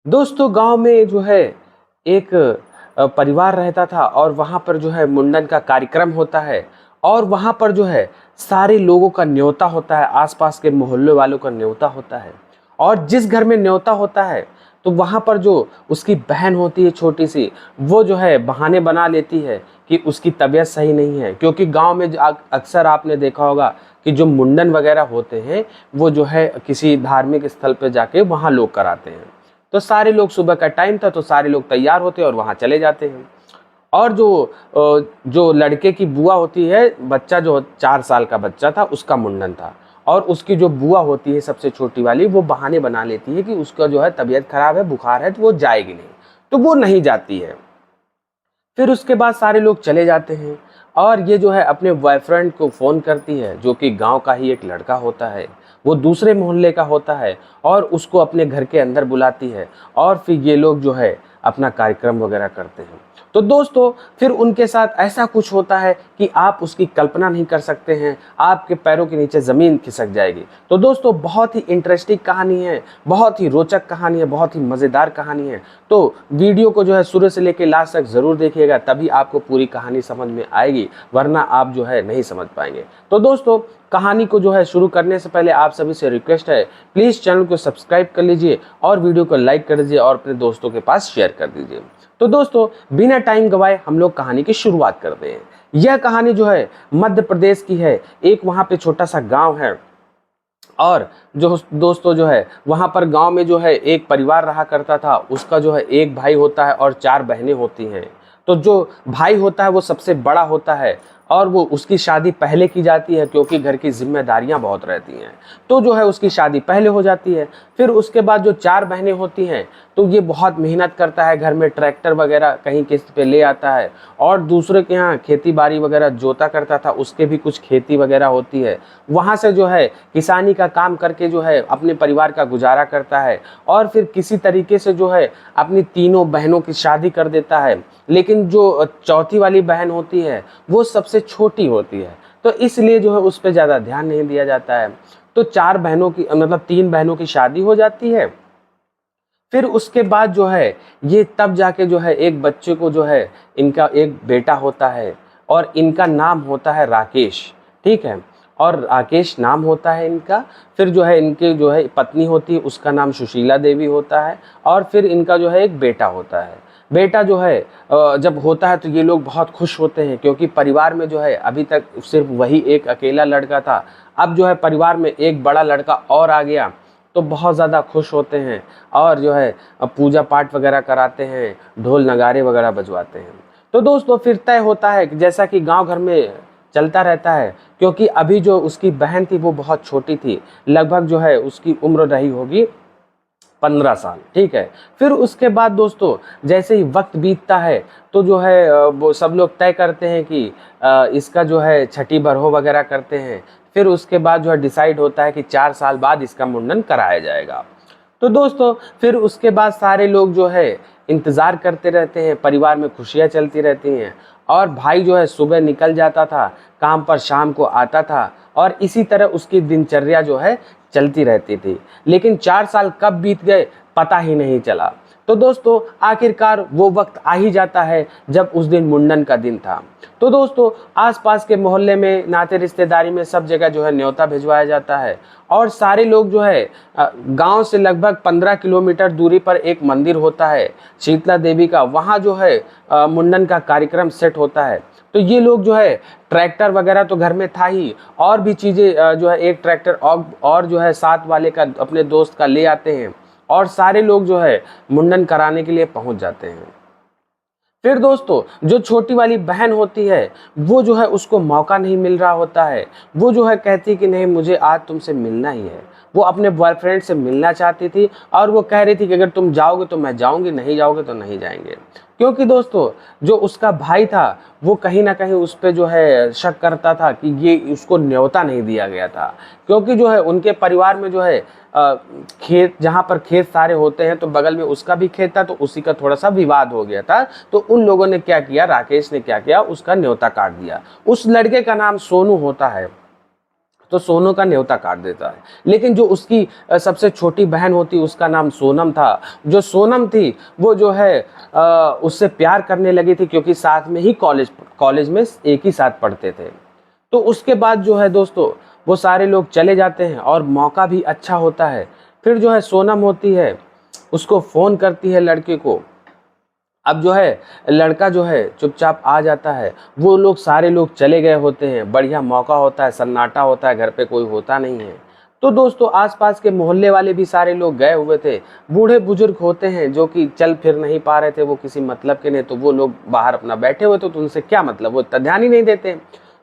दोस्तों गांव में जो है एक परिवार रहता था और वहां पर जो है मुंडन का कार्यक्रम होता है और वहां पर जो है सारे लोगों का न्योता होता है, आसपास के मोहल्ले वालों का न्योता होता है। और जिस घर में न्योता होता है तो वहां पर जो उसकी बहन होती है छोटी सी, वो जो है बहाने बना लेती है कि उसकी तबीयत सही नहीं है, क्योंकि गांव में अक्सर आपने देखा होगा कि जो मुंडन वगैरह होते हैं वो जो है किसी धार्मिक स्थल पर जाके वहां लोग कराते हैं। तो सारे लोग, सुबह का टाइम था तो सारे लोग तैयार होते हैं और वहाँ चले जाते हैं। और जो लड़के की बुआ होती है, बच्चा जो 4 साल का बच्चा था उसका मुंडन था, और उसकी जो बुआ होती है सबसे छोटी वाली, वो बहाने बना लेती है कि उसका जो है तबीयत खराब है, बुखार है, तो वो जाएगी नहीं, तो वो नहीं जाती है। फिर उसके बाद सारे लोग चले जाते हैं और ये जो है अपने बॉयफ्रेंड को फ़ोन करती है, जो कि गांव का ही एक लड़का होता है, वो दूसरे मोहल्ले का होता है, और उसको अपने घर के अंदर बुलाती है और फिर ये लोग जो है अपना कार्यक्रम वगैरह करते हैं। तो दोस्तों फिर उनके साथ ऐसा कुछ होता है कि आप उसकी कल्पना नहीं कर सकते हैं, आपके पैरों के नीचे ज़मीन खिसक जाएगी। तो दोस्तों बहुत ही इंटरेस्टिंग कहानी है, बहुत ही रोचक कहानी है, बहुत ही मज़ेदार कहानी है। तो वीडियो को जो है शुरू से लेकर लास्ट तक ज़रूर देखिएगा, तभी आपको पूरी कहानी समझ में आएगी, वरना आप जो है नहीं समझ पाएंगे। तो दोस्तों कहानी को जो है शुरू करने से पहले आप सभी से रिक्वेस्ट है, प्लीज़ चैनल को सब्सक्राइब कर लीजिए और वीडियो को लाइक कर दीजिए और अपने दोस्तों के पास शेयर कर दीजिए। तो दोस्तों बिना टाइम गवाए हम लोग कहानी की शुरुआत करते हैं। यह कहानी जो है मध्य प्रदेश की है। एक वहाँ पे छोटा सा गांव है, और जो दोस्तों जो है वहाँ पर गांव में जो है एक परिवार रहा करता था। उसका जो है एक भाई होता है और 4 बहनें होती हैं। तो जो भाई होता है वो सबसे बड़ा होता है, और वो उसकी शादी पहले की जाती है क्योंकि घर की जिम्मेदारियां बहुत रहती हैं। तो जो है उसकी शादी पहले हो जाती है। फिर उसके बाद जो 4 बहनें होती हैं, तो ये बहुत मेहनत करता है, घर में ट्रैक्टर वगैरह कहीं किस्त पे ले आता है, और दूसरे के यहाँ खेती बाड़ी वगैरह जोता करता था, उसके भी कुछ खेती वगैरह होती है, वहाँ से जो है किसानी का काम करके जो है अपने परिवार का गुजारा करता है। और फिर किसी तरीके से जो है अपनी तीनों बहनों की शादी कर देता है। लेकिन जो चौथी वाली बहन होती है वो सबसे छोटी होती है, तो इसलिए जो है उस पर ज़्यादा ध्यान नहीं दिया जाता है। तो 4 बहनों की, मतलब 3 बहनों की शादी हो जाती है। फिर उसके बाद जो है ये तब जाके जो है एक बच्चे को जो है, इनका एक बेटा होता है और इनका नाम होता है राकेश। ठीक है, और राकेश नाम होता है इनका। फिर जो है इनके जो है पत्नी होती है, उसका नाम सुशीला देवी होता है, और फिर इनका जो है एक बेटा होता है। बेटा जो है जब होता है तो ये लोग बहुत खुश होते हैं, क्योंकि परिवार में जो है अभी तक सिर्फ वही एक अकेला लड़का था। अब जो है परिवार में एक बड़ा लड़का और आ गया, तो बहुत ज़्यादा खुश होते हैं और जो है पूजा पाठ वगैरह कराते हैं, ढोल नगाड़े वगैरह बजवाते हैं। तो दोस्तों फिर तय होता है कि जैसा कि गांव घर में चलता रहता है, क्योंकि अभी जो उसकी बहन थी वो बहुत छोटी थी, लगभग जो है उसकी उम्र रही होगी 15 साल। ठीक है, फिर उसके बाद दोस्तों जैसे ही वक्त बीतता है तो जो है वो सब लोग तय करते हैं कि इसका जो है छठी बरहो वगैरह करते हैं। फिर उसके बाद जो है डिसाइड होता है कि 4 साल बाद इसका मुंडन कराया जाएगा। तो दोस्तों फिर उसके बाद सारे लोग जो है इंतज़ार करते रहते हैं, परिवार में खुशियाँ चलती रहती हैं। और भाई जो है सुबह निकल जाता था काम पर, शाम को आता था, और इसी तरह उसकी दिनचर्या जो है चलती रहती थी। लेकिन 4 साल कब बीत गए पता ही नहीं चला। तो दोस्तों आखिरकार वो वक्त आ ही जाता है जब उस दिन मुंडन का दिन था। तो दोस्तों आसपास के मोहल्ले में, नाते रिश्तेदारी में, सब जगह जो है न्योता भिजवाया जाता है, और सारे लोग जो है गांव से लगभग 15 किलोमीटर दूरी पर एक मंदिर होता है शीतला देवी का, वहाँ जो है मुंडन का कार्यक्रम सेट होता है। तो ये लोग जो है ट्रैक्टर वगैरह तो घर में था ही, और भी चीज़ें जो है एक ट्रैक्टर और जो है साथ वाले का, अपने दोस्त का ले आते हैं, और सारे लोग जो है मुंडन कराने के लिए पहुंच जाते हैं। फिर दोस्तों जो छोटी वाली बहन होती है वो जो है उसको मौका नहीं मिल रहा होता है। वो जो है कहती कि नहीं, मुझे आज तुमसे मिलना ही है। वो अपने बॉयफ्रेंड से मिलना चाहती थी, और वो कह रही थी कि अगर तुम जाओगे तो मैं जाऊंगी, नहीं जाओगे तो नहीं जाएंगे। क्योंकि दोस्तों जो उसका भाई था वो कहीं ना कहीं उस पर जो है शक करता था कि ये उसको न्योता नहीं दिया गया था, क्योंकि जो है उनके परिवार में जो है खेत, जहाँ पर खेत सारे होते हैं तो बगल में उसका भी खेत था, तो उसी का थोड़ा सा विवाद हो गया था। तो उन लोगों ने क्या किया, राकेश ने क्या किया, उसका न्योता काट दिया। उस लड़के का नाम सोनू होता है। तो सोनू का न्योता काट देता है। लेकिन जो उसकी सबसे छोटी बहन होती उसका नाम सोनम था। जो सोनम थी वो जो है उससे प्यार करने लगी थी, क्योंकि साथ में ही कॉलेज में एक ही साथ पढ़ते थे। तो उसके बाद जो है दोस्तों वो सारे लोग चले जाते हैं और मौका भी अच्छा होता है। फिर जो है सोनम होती है उसको फ़ोन करती है लड़के को। अब जो है लड़का जो है चुपचाप आ जाता है। वो लोग सारे लोग चले गए होते हैं, बढ़िया मौका होता है, सन्नाटा होता है, घर पे कोई होता नहीं है। तो दोस्तों आसपास के मोहल्ले वाले भी सारे लोग गए हुए थे। बूढ़े बुजुर्ग होते हैं जो कि चल फिर नहीं पा रहे थे, वो किसी मतलब के नहीं, तो वो लोग बाहर अपना बैठे हुए थे, तो उनसे क्या मतलब, वो इतना ध्यान ही नहीं देते।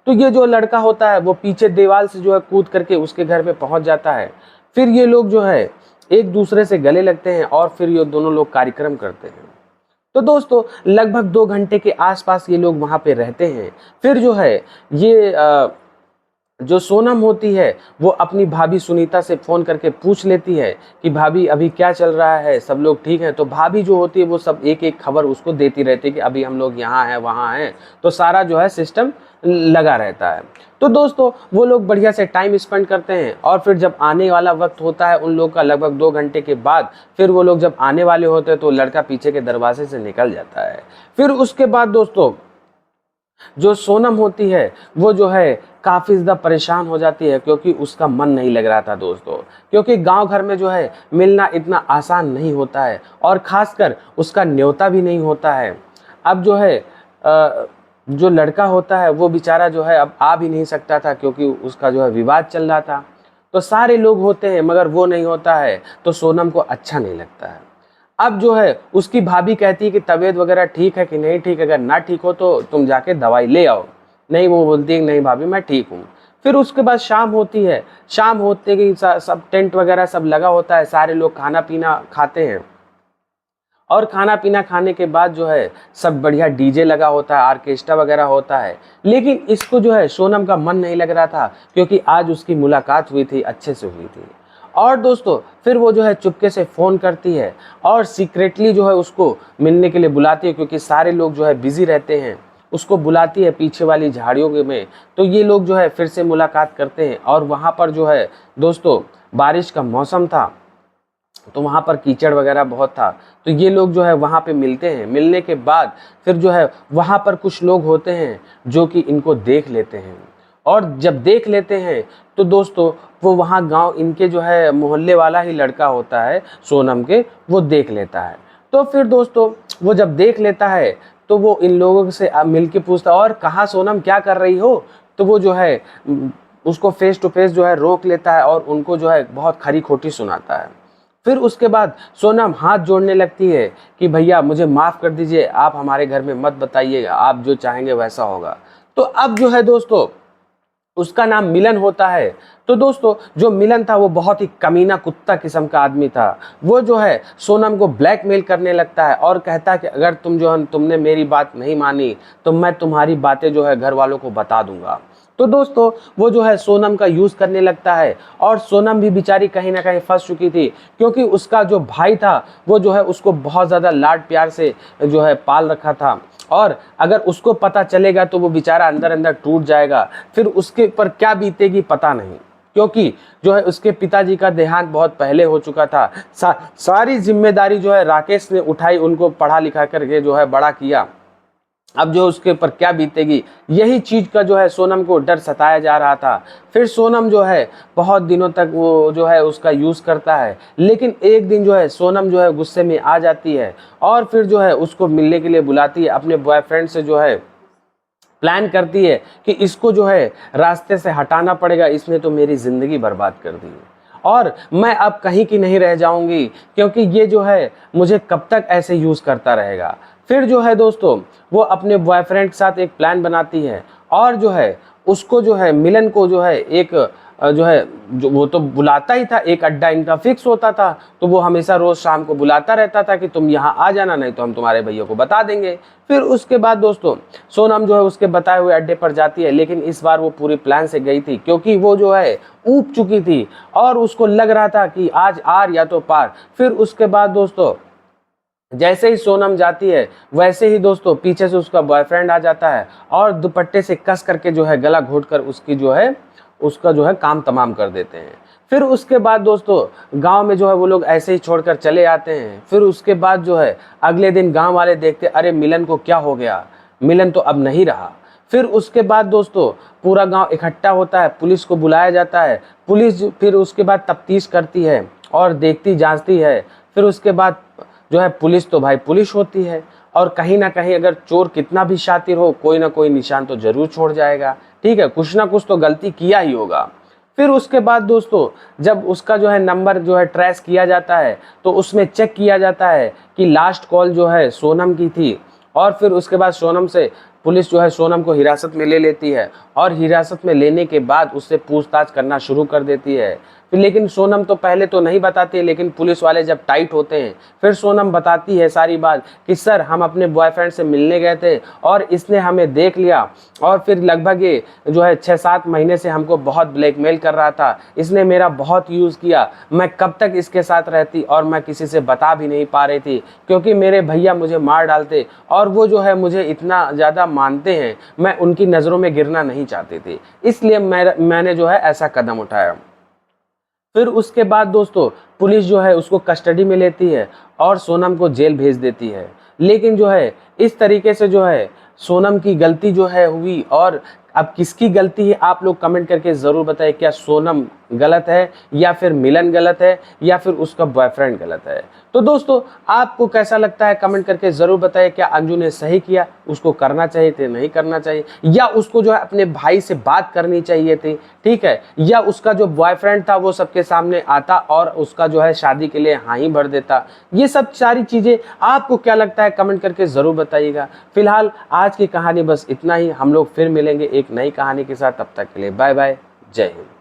तो ये जो लड़का होता है वो पीछे दीवार से जो है कूद करके उसके घर पे पहुंच जाता है। फिर ये लोग जो है एक दूसरे से गले लगते हैं और फिर ये दोनों लोग कार्यक्रम करते हैं। तो दोस्तों लगभग 2 घंटे के आसपास ये लोग वहां पे रहते हैं। फिर जो है ये जो सोनम होती है वो अपनी भाभी सुनीता से फ़ोन करके पूछ लेती है कि भाभी अभी क्या चल रहा है, सब लोग ठीक हैं। तो भाभी जो होती है वो सब एक एक खबर उसको देती रहती है कि अभी हम लोग यहाँ हैं वहाँ हैं। तो सारा जो है सिस्टम लगा रहता है। तो दोस्तों वो लोग बढ़िया से टाइम स्पेंड करते हैं और फिर जब आने वाला वक्त होता है उन लोग का, लगभग 2 घंटे के बाद फिर वो लोग जब आने वाले होते हैं तो लड़का पीछे के दरवाजे से निकल जाता है। फिर उसके बाद दोस्तों जो सोनम होती है वो जो है काफ़ी ज़्यादा परेशान हो जाती है, क्योंकि उसका मन नहीं लग रहा था दोस्तों। क्योंकि गांव घर में जो है मिलना इतना आसान नहीं होता है और ख़ासकर उसका न्योता भी नहीं होता है। अब जो है जो लड़का होता है वो बेचारा जो है अब आ भी नहीं सकता था, क्योंकि उसका जो है विवाद चल रहा था। तो सारे लोग होते हैं मगर वो नहीं होता है, तो सोनम को अच्छा नहीं लगता है। अब जो है उसकी भाभी कहती है कि तबीयत वगैरह ठीक है कि नहीं ठीक, अगर ना ठीक हो तो तुम जाके दवाई ले आओ। नहीं, वो बोलती है नहीं भाभी मैं ठीक हूँ। फिर उसके बाद शाम होती है। शाम होते कि सब टेंट वगैरह सब लगा होता है, सारे लोग खाना पीना खाते हैं और खाना पीना खाने के बाद जो है सब बढ़िया डीजे लगा होता है, ऑर्केस्ट्रा वगैरह होता है। लेकिन इसको जो है सोनम का मन नहीं लग रहा था, क्योंकि आज उसकी मुलाकात हुई थी, अच्छे से हुई थी। और दोस्तों फिर वो जो है चुपके से फ़ोन करती है और सीक्रेटली जो है उसको मिलने के लिए बुलाती है, क्योंकि सारे लोग जो है बिजी रहते हैं। उसको बुलाती है पीछे वाली झाड़ियों में। तो ये लोग जो है फिर से मुलाकात करते हैं और वहाँ पर जो है दोस्तों बारिश का मौसम था, तो वहाँ पर कीचड़ वगैरह बहुत था। तो ये लोग जो है वहाँ पे मिलते हैं। मिलने के बाद फिर जो है वहाँ पर कुछ लोग होते हैं जो कि इनको देख लेते हैं, और जब देख लेते हैं तो दोस्तों वो वहाँ गांव इनके जो है मोहल्ले वाला ही लड़का होता है सोनम के, वो देख लेता है। तो फिर दोस्तों वो जब देख लेता है तो वो इन लोगों से मिल के पूछता और कहाँ सोनम क्या कर रही हो। तो वो जो है उसको फेस टू फेस जो है रोक लेता है और उनको जो है बहुत खरी खोटी सुनाता है। फिर उसके बाद सोनम हाथ जोड़ने लगती है कि भैया मुझे माफ़ कर दीजिए, आप हमारे घर में मत बताइएगा, आप जो चाहेंगे वैसा होगा। तो अब जो है दोस्तों उसका नाम मिलन होता है। तो दोस्तों जो मिलन था वो बहुत ही कमीना कुत्ता किस्म का आदमी था। वो जो है सोनम को ब्लैकमेल करने लगता है और कहता है कि अगर तुमने मेरी बात नहीं मानी तो मैं तुम्हारी बातें जो है घर वालों को बता दूंगा। तो दोस्तों वो जो है सोनम का यूज़ करने लगता है और सोनम भी बेचारी कहीं ना कहीं फंस चुकी थी, क्योंकि उसका जो भाई था वो जो है उसको बहुत ज़्यादा लाड प्यार से जो है पाल रखा था, और अगर उसको पता चलेगा तो वो बेचारा अंदर अंदर टूट जाएगा। फिर उसके ऊपर क्या बीतेगी पता नहीं, क्योंकि जो है उसके पिताजी का देहांत बहुत पहले हो चुका था। सारी जिम्मेदारी जो है राकेश ने उठाई, उनको पढ़ा लिखा करके जो है बड़ा किया। अब जो उसके ऊपर क्या बीतेगी, यही चीज का जो है सोनम को डर सताया जा रहा था। फिर सोनम जो है बहुत दिनों तक वो जो है उसका यूज़ करता है, लेकिन एक दिन जो है सोनम जो है गुस्से में आ जाती है और फिर जो है उसको मिलने के लिए बुलाती है। अपने बॉयफ्रेंड से जो है प्लान करती है कि इसको जो है रास्ते से हटाना पड़ेगा, इसने तो मेरी ज़िंदगी बर्बाद कर दी है और मैं अब कहीं की नहीं रह जाऊंगी, क्योंकि ये जो है मुझे कब तक ऐसे यूज़ करता रहेगा। फिर जो है दोस्तों वो अपने बॉयफ्रेंड के साथ एक प्लान बनाती है और जो है उसको जो है मिलन को जो है एक जो है जो वो तो बुलाता ही था, एक अड्डा इनका फिक्स होता था, तो वो हमेशा रोज़ शाम को बुलाता रहता था कि तुम यहाँ आ जाना, नहीं तो हम तुम्हारे भैया को बता देंगे। फिर उसके बाद दोस्तों सोनम जो है उसके बताए हुए अड्डे पर जाती है, लेकिन इस बार वो पूरी प्लान से गई थी, क्योंकि वो जो है ऊब चुकी थी और उसको लग रहा था कि आज आर या तो पार। फिर उसके बाद दोस्तों जैसे ही सोनम जाती है वैसे ही दोस्तों पीछे से उसका बॉयफ्रेंड आ जाता है और दुपट्टे से कस करके जो है गला घोट कर उसकी जो है उसका जो है काम तमाम कर देते हैं। फिर उसके बाद दोस्तों गांव में जो है वो लोग ऐसे ही छोड़कर चले आते हैं। फिर उसके बाद जो है अगले दिन गांव वाले देखते, अरे मिलन को क्या हो गया, मिलन तो अब नहीं रहा। फिर उसके बाद दोस्तों पूरा गांव इकट्ठा होता है, पुलिस को बुलाया जाता है। पुलिस फिर उसके बाद तफ्तीश करती है और देखती जांचती है। फिर उसके बाद जो है पुलिस तो भाई पुलिस होती है, और कहीं ना कहीं अगर चोर कितना भी शातिर हो, कोई ना कोई निशान तो जरूर छोड़ जाएगा। ठीक है, कुछ ना कुछ तो गलती किया ही होगा। फिर उसके बाद दोस्तों जब उसका जो है नंबर जो है ट्रेस किया जाता है, तो उसमें चेक किया जाता है कि लास्ट कॉल जो है सोनम की थी। और फिर उसके बाद सोनम से पुलिस जो है सोनम को हिरासत में ले लेती है, और हिरासत में लेने के बाद उससे पूछताछ करना शुरू कर देती है। फिर लेकिन सोनम तो पहले तो नहीं बताती है, लेकिन पुलिस वाले जब टाइट होते हैं फिर सोनम बताती है सारी बात कि सर हम अपने बॉयफ्रेंड से मिलने गए थे और इसने हमें देख लिया, और फिर लगभग ये जो है 6-7 महीने से हमको बहुत ब्लैकमेल कर रहा था, इसने मेरा बहुत यूज़ किया, मैं कब तक इसके साथ रहती और मैं किसी से बता भी नहीं पा रही थी क्योंकि मेरे भैया मुझे मार डालते, और वो जो है मुझे इतना ज़्यादा मानते हैं, मैं उनकी नज़रों में गिरना नहीं चाहती थी, इसलिए मैंने जो है ऐसा कदम उठाया। फिर उसके बाद दोस्तों पुलिस जो है उसको कस्टडी में लेती है और सोनम को जेल भेज देती है। लेकिन जो है इस तरीके से जो है सोनम की गलती जो है हुई, और अब किसकी गलती है आप लोग कमेंट करके ज़रूर बताएं। क्या सोनम गलत है, या फिर मिलन गलत है, या फिर उसका बॉयफ्रेंड गलत है? तो दोस्तों आपको कैसा लगता है कमेंट करके ज़रूर बताएं। क्या अंजू ने सही किया, उसको करना चाहिए थे, नहीं करना चाहिए, या उसको जो है अपने भाई से बात करनी चाहिए थी? ठीक है, या उसका जो बॉयफ्रेंड था वो सबके सामने आता और उसका जो है शादी के लिए हाँ ही भर देता? ये सब सारी चीज़ें आपको क्या लगता है कमेंट करके ज़रूर बताइएगा। फिलहाल आज की कहानी बस इतना ही, हम लोग फिर मिलेंगे एक नई कहानी के साथ। तब तक के लिए बाय बाय, जय हिंद।